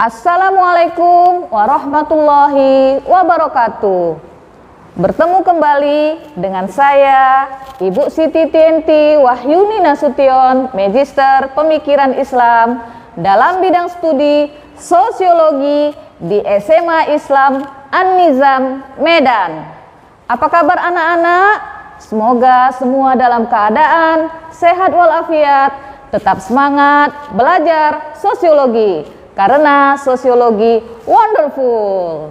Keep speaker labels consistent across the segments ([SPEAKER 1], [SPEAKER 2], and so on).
[SPEAKER 1] Assalamualaikum warahmatullahi wabarakatuh. Bertemu kembali dengan saya, Ibu Siti Tienti Wahyuni Nasution, Magister Pemikiran Islam dalam bidang studi Sosiologi di SMA Islam An-Nizam, Medan. Apa kabar anak-anak? Semoga semua dalam keadaan sehat walafiat, tetap semangat belajar sosiologi, karena sosiologi wonderful.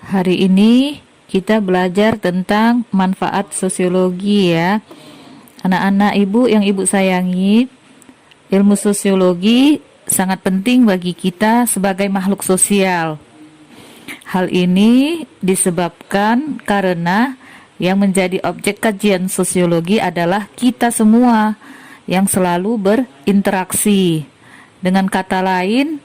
[SPEAKER 2] Hari ini kita belajar tentang manfaat sosiologi ya. Anak-anak ibu yang ibu sayangi, ilmu sosiologi sangat penting bagi kita sebagai makhluk sosial. Hal ini disebabkan karena yang menjadi objek kajian sosiologi adalah kita semua yang selalu berinteraksi. Dengan kata lain,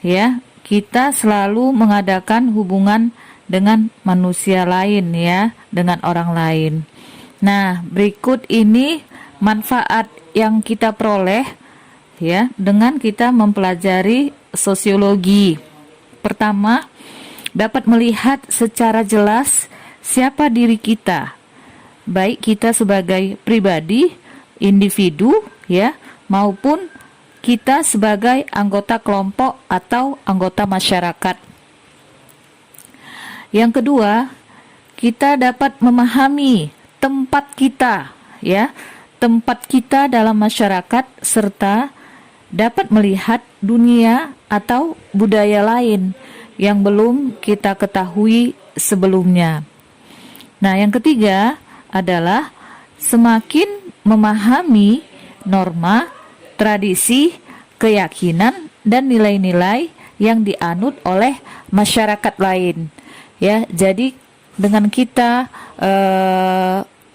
[SPEAKER 2] ya, kita selalu mengadakan hubungan dengan manusia lain ya, dengan orang lain. Nah, berikut ini manfaat yang kita peroleh ya dengan kita mempelajari sosiologi. Pertama, dapat melihat secara jelas siapa diri kita, baik kita sebagai pribadi, individu ya, maupun kita sebagai anggota kelompok atau anggota masyarakat. Yang kedua, kita dapat memahami tempat kita ya, tempat kita dalam masyarakat, serta dapat melihat dunia atau budaya lain yang belum kita ketahui sebelumnya. Nah, yang ketiga adalah semakin memahami norma, tradisi, keyakinan, dan nilai-nilai yang dianut oleh masyarakat lain. Ya, jadi dengan kita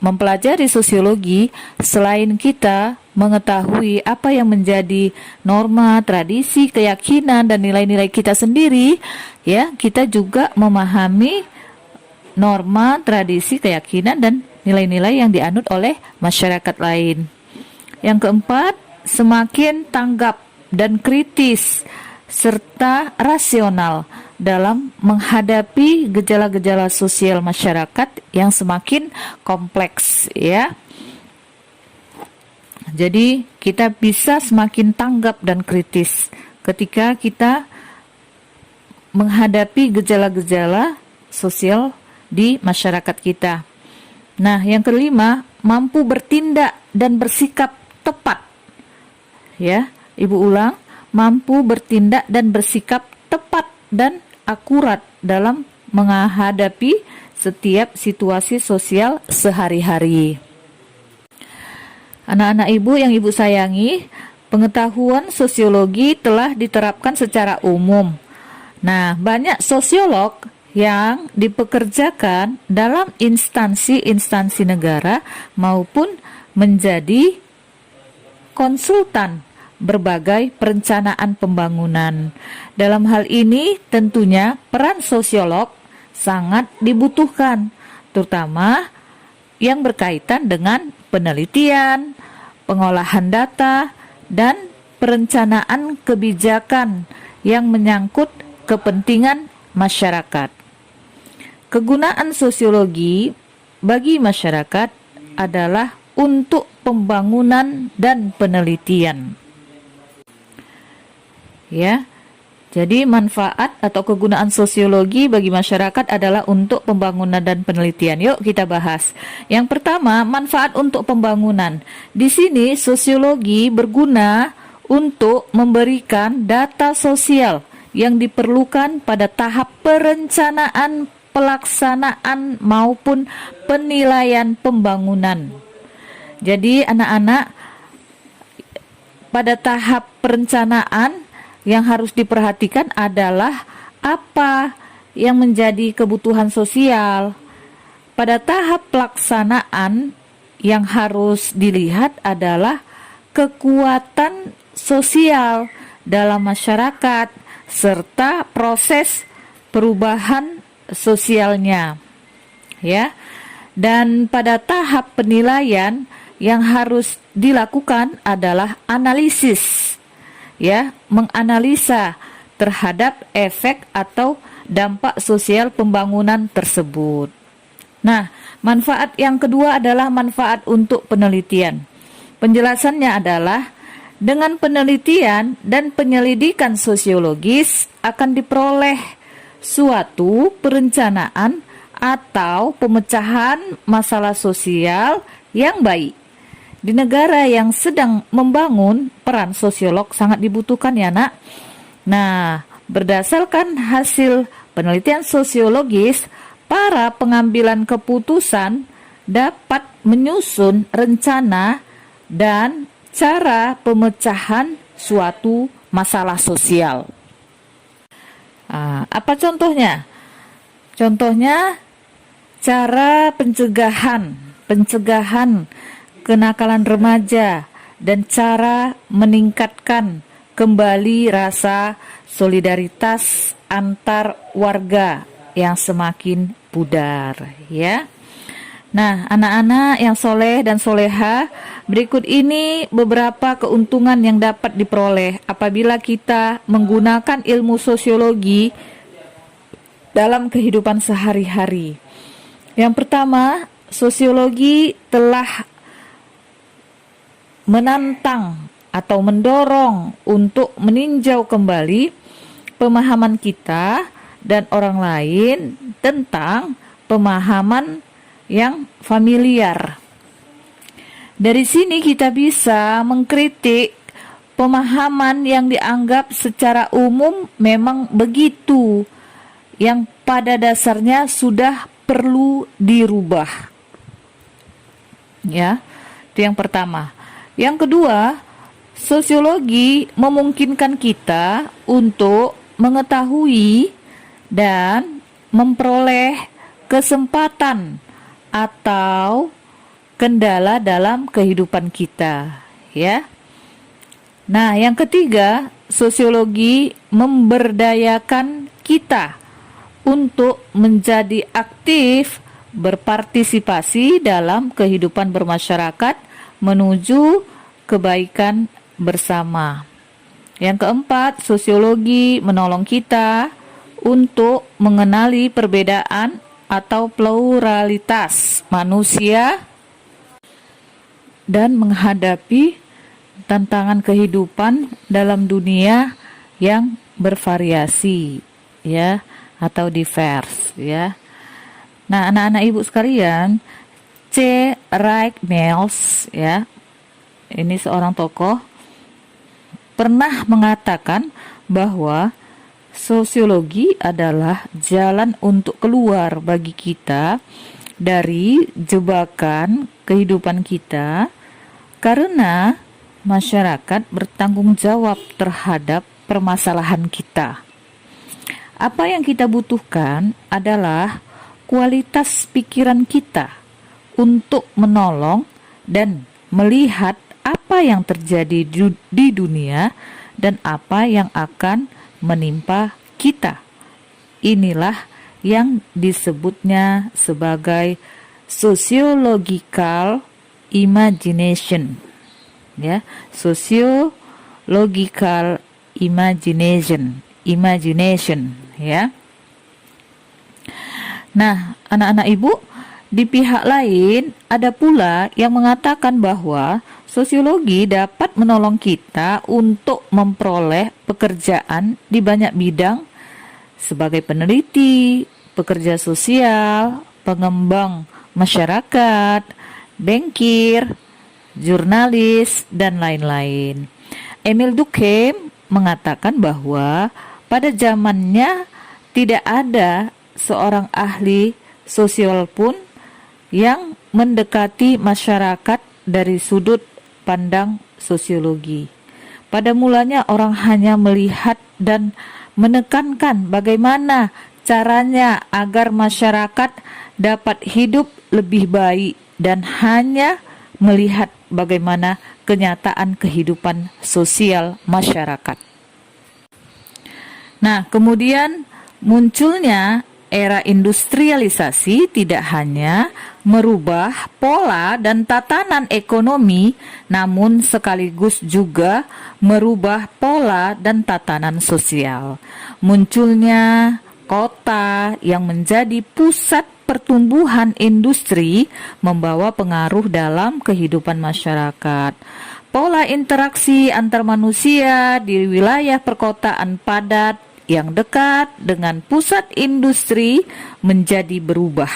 [SPEAKER 2] mempelajari sosiologi, selain kita mengetahui apa yang menjadi norma, tradisi, keyakinan, dan nilai-nilai kita sendiri, ya, kita juga memahami norma, tradisi, keyakinan, dan nilai-nilai yang dianut oleh masyarakat lain. Yang keempat, semakin tanggap dan kritis serta rasional dalam menghadapi gejala-gejala sosial masyarakat yang semakin kompleks ya. Jadi kita bisa semakin tanggap dan kritis ketika kita menghadapi gejala-gejala sosial di masyarakat kita. Nah, yang kelima, mampu bertindak dan bersikap tepat. Ya, Ibu ulang, mampu bertindak dan bersikap tepat dan akurat dalam menghadapi setiap situasi sosial sehari-hari. Anak-anak ibu yang ibu sayangi, pengetahuan sosiologi telah diterapkan secara umum. Nah, banyak sosiolog yang dipekerjakan dalam instansi-instansi negara maupun menjadi konsultan berbagai perencanaan pembangunan. Dalam hal ini tentunya peran sosiolog sangat dibutuhkan, terutama yang berkaitan dengan penelitian, pengolahan data, dan perencanaan kebijakan yang menyangkut kepentingan masyarakat. Kegunaan sosiologi bagi masyarakat adalah untuk pembangunan dan penelitian. Ya, jadi manfaat atau kegunaan sosiologi bagi masyarakat adalah untuk pembangunan dan penelitian. Yuk kita bahas. Yang pertama, manfaat untuk pembangunan. Di sini sosiologi berguna untuk memberikan data sosial yang diperlukan pada tahap perencanaan, pelaksanaan maupun penilaian pembangunan. Jadi anak-anak, pada tahap perencanaan yang harus diperhatikan adalah apa yang menjadi kebutuhan sosial. Pada tahap pelaksanaan yang harus dilihat adalah kekuatan sosial dalam masyarakat serta proses perubahan sosialnya. Ya. Dan pada tahap penilaian yang harus dilakukan adalah analisis ya, menganalisa terhadap efek atau dampak sosial pembangunan tersebut. Nah, manfaat yang kedua adalah manfaat untuk penelitian. Penjelasannya adalah dengan penelitian dan penyelidikan sosiologis akan diperoleh suatu perencanaan atau pemecahan masalah sosial yang baik. Di negara yang sedang membangun, peran sosiolog sangat dibutuhkan ya nak. Nah, berdasarkan hasil penelitian sosiologis, para pengambilan keputusan dapat menyusun rencana dan cara pemecahan suatu masalah sosial. Apa contohnya? Contohnya cara pencegahan kenakalan remaja dan cara meningkatkan kembali rasa solidaritas antar warga yang semakin pudar, ya. Nah, anak-anak yang soleh dan soleha, berikut ini beberapa keuntungan yang dapat diperoleh apabila kita menggunakan ilmu sosiologi dalam kehidupan sehari-hari. Yang pertama, sosiologi telah menantang atau mendorong untuk meninjau kembali pemahaman kita dan orang lain tentang pemahaman yang familiar. Dari sini kita bisa mengkritik pemahaman yang dianggap secara umum memang begitu, yang pada dasarnya sudah perlu dirubah. Ya, itu yang pertama. Yang kedua, sosiologi memungkinkan kita untuk mengetahui dan memperoleh kesempatan atau kendala dalam kehidupan kita, ya. Nah, yang ketiga, sosiologi memberdayakan kita untuk menjadi aktif berpartisipasi dalam kehidupan bermasyarakat menuju kebaikan bersama. Yang keempat, sosiologi menolong kita untuk mengenali perbedaan atau pluralitas manusia dan menghadapi tantangan kehidupan dalam dunia yang bervariasi, ya, atau divers, ya. Nah, anak-anak ibu sekalian, C. Wright Mills, ya, ini seorang tokoh, pernah mengatakan bahwa sosiologi adalah jalan untuk keluar bagi kita dari jebakan kehidupan kita, karena masyarakat bertanggung jawab terhadap permasalahan kita. Apa yang kita butuhkan adalah kualitas pikiran kita untuk menolong dan melihat apa yang terjadi di dunia dan apa yang akan menimpa kita. Inilah yang disebutnya sebagai sociological imagination, ya, sociological imagination, ya. Nah, anak-anak ibu, di pihak lain ada pula yang mengatakan bahwa sosiologi dapat menolong kita untuk memperoleh pekerjaan di banyak bidang sebagai peneliti, pekerja sosial, pengembang masyarakat, bankir, jurnalis, dan lain-lain. Emile Durkheim mengatakan bahwa pada zamannya tidak ada seorang ahli sosial pun yang mendekati masyarakat dari sudut pandang sosiologi. Pada mulanya orang hanya melihat dan menekankan bagaimana caranya agar masyarakat dapat hidup lebih baik dan hanya melihat bagaimana kenyataan kehidupan sosial masyarakat. Nah, kemudian munculnya era industrialisasi tidak hanya merubah pola dan tatanan ekonomi, namun sekaligus juga merubah pola dan tatanan sosial. Munculnya kota yang menjadi pusat pertumbuhan industri membawa pengaruh dalam kehidupan masyarakat. Pola interaksi antar manusia di wilayah perkotaan padat yang dekat dengan pusat industri menjadi berubah.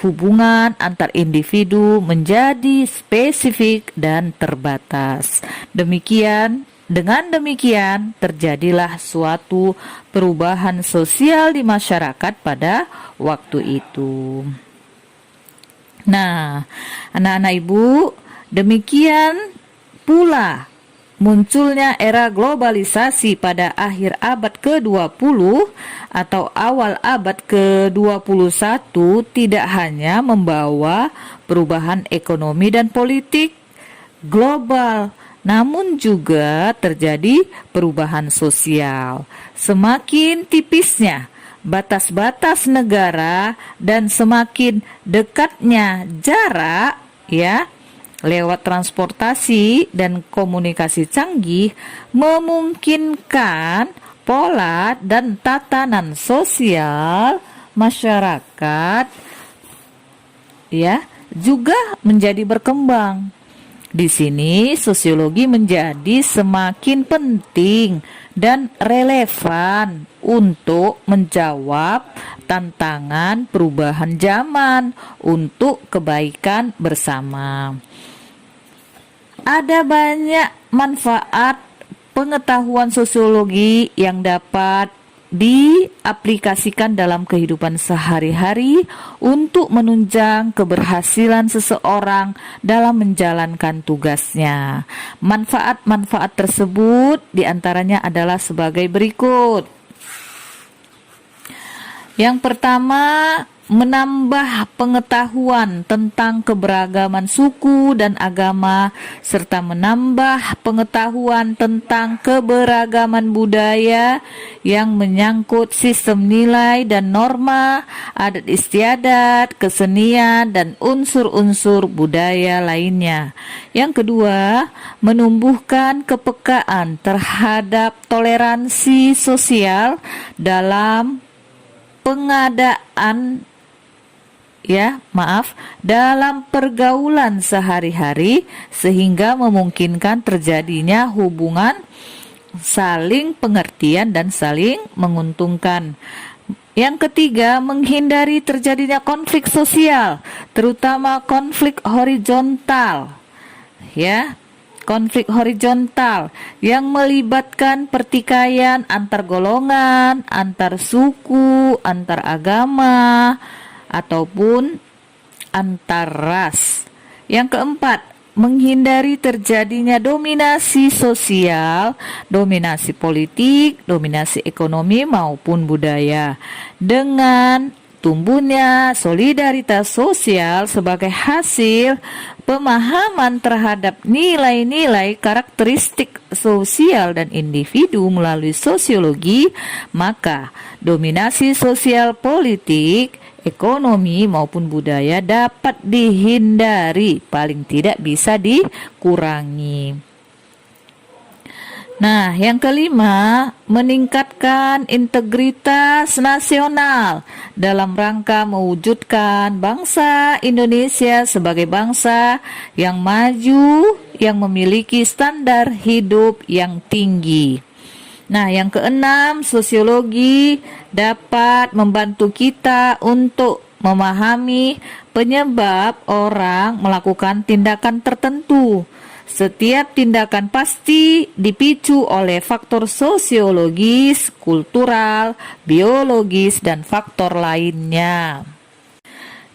[SPEAKER 2] Hubungan antar individu menjadi spesifik dan terbatas. Dengan demikian terjadilah suatu perubahan sosial di masyarakat pada waktu itu. Nah, anak-anak Ibu, demikian pula munculnya era globalisasi pada akhir abad ke-20 atau awal abad ke-21 tidak hanya membawa perubahan ekonomi dan politik global, namun juga terjadi perubahan sosial. Semakin tipisnya batas-batas negara dan semakin dekatnya jarak, lewat transportasi dan komunikasi canggih memungkinkan pola dan tatanan sosial masyarakat juga menjadi berkembang. Di sini sosiologi menjadi semakin penting dan relevan untuk menjawab tantangan perubahan zaman untuk kebaikan bersama. Ada banyak manfaat pengetahuan sosiologi yang dapat diaplikasikan dalam kehidupan sehari-hari untuk menunjang keberhasilan seseorang dalam menjalankan tugasnya. Manfaat-manfaat tersebut diantaranya adalah sebagai berikut. Yang pertama, menambah pengetahuan tentang keberagaman suku dan agama, serta menambah pengetahuan tentang keberagaman budaya yang menyangkut sistem nilai dan norma, adat istiadat, kesenian, dan unsur-unsur budaya lainnya. Yang kedua, menumbuhkan kepekaan terhadap toleransi sosial dalam pengadaan dalam pergaulan sehari-hari sehingga memungkinkan terjadinya hubungan saling pengertian dan saling menguntungkan. Yang ketiga, menghindari terjadinya konflik sosial, terutama konflik horizontal. Konflik horizontal yang melibatkan pertikaian antar golongan, antar suku, antar agama, ataupun antar ras. Yang keempat, menghindari terjadinya dominasi sosial, dominasi politik, dominasi ekonomi maupun budaya. Dengan tumbuhnya solidaritas sosial sebagai hasil pemahaman terhadap nilai-nilai karakteristik sosial dan individu melalui sosiologi, maka dominasi sosial politik, ekonomi maupun budaya dapat dihindari, paling tidak bisa dikurangi. Nah, yang kelima, meningkatkan integritas nasional dalam rangka mewujudkan bangsa Indonesia sebagai bangsa yang maju, yang memiliki standar hidup yang tinggi. Nah, yang keenam, sosiologi dapat membantu kita untuk memahami penyebab orang melakukan tindakan tertentu. Setiap tindakan pasti dipicu oleh faktor sosiologis, kultural, biologis, dan faktor lainnya.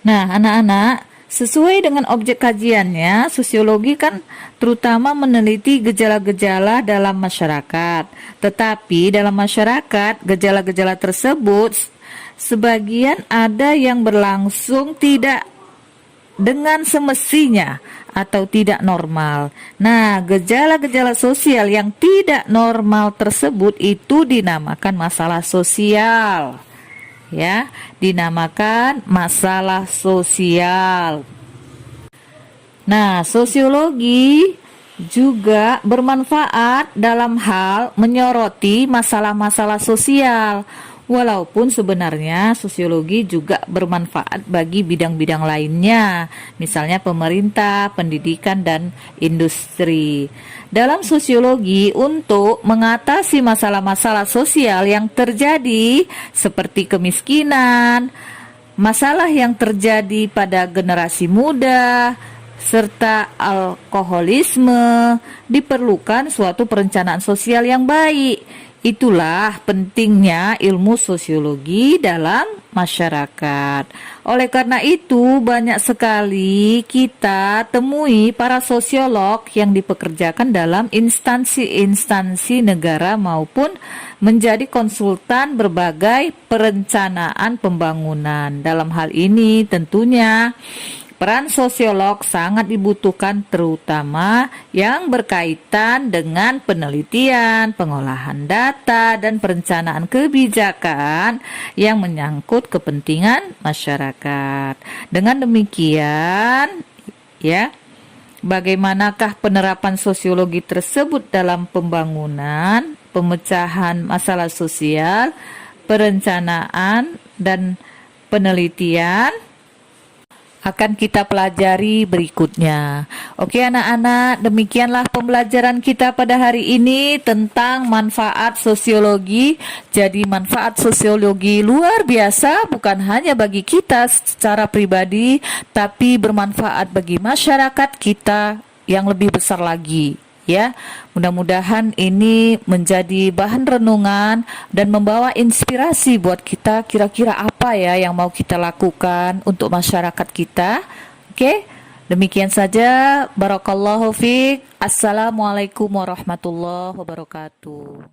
[SPEAKER 2] Nah, anak-anak, sesuai dengan objek kajiannya, sosiologi kan terutama meneliti gejala-gejala dalam masyarakat. Tetapi dalam masyarakat, gejala-gejala tersebut sebagian ada yang berlangsung tidak dengan semestinya atau tidak normal. Nah, gejala-gejala sosial yang tidak normal tersebut itu dinamakan masalah sosial. ya, dinamakan masalah sosial. Nah, sosiologi juga bermanfaat dalam hal menyoroti masalah-masalah sosial. Walaupun sebenarnya sosiologi juga bermanfaat bagi bidang-bidang lainnya, misalnya pemerintah, pendidikan, dan industri. Dalam sosiologi, untuk mengatasi masalah-masalah sosial yang terjadi seperti kemiskinan, masalah yang terjadi pada generasi muda, serta alkoholisme, diperlukan suatu perencanaan sosial yang baik. Itulah pentingnya ilmu sosiologi dalam masyarakat. Oleh karena itu, banyak sekali kita temui para sosiolog yang dipekerjakan dalam instansi-instansi negara maupun menjadi konsultan berbagai perencanaan pembangunan. Dalam hal ini tentunya peran sosiolog sangat dibutuhkan, terutama yang berkaitan dengan penelitian, pengolahan data, dan perencanaan kebijakan yang menyangkut kepentingan masyarakat. Dengan demikian, ya, bagaimanakah penerapan sosiologi tersebut dalam pembangunan, pemecahan masalah sosial, perencanaan, dan penelitian akan kita pelajari berikutnya. Oke anak-anak, demikianlah pembelajaran kita pada hari ini tentang manfaat sosiologi. Jadi manfaat sosiologi luar biasa, bukan hanya bagi kita secara pribadi, tapi bermanfaat bagi masyarakat kita yang lebih besar lagi. Ya, mudah-mudahan ini menjadi bahan renungan dan membawa inspirasi buat kita, kira-kira apa ya yang mau kita lakukan untuk masyarakat kita. Oke, demikian saja. Barakallahu fiik. Assalamualaikum warahmatullahi wabarakatuh.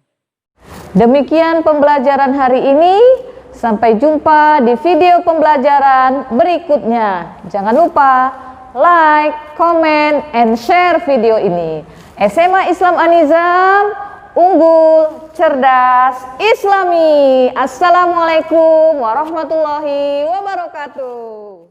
[SPEAKER 1] Demikian pembelajaran hari ini. Sampai jumpa di video pembelajaran berikutnya. Jangan lupa like, comment, and share video ini. SMA Islam An-Nizam, unggul, cerdas, Islami. Assalamualaikum warahmatullahi wabarakatuh.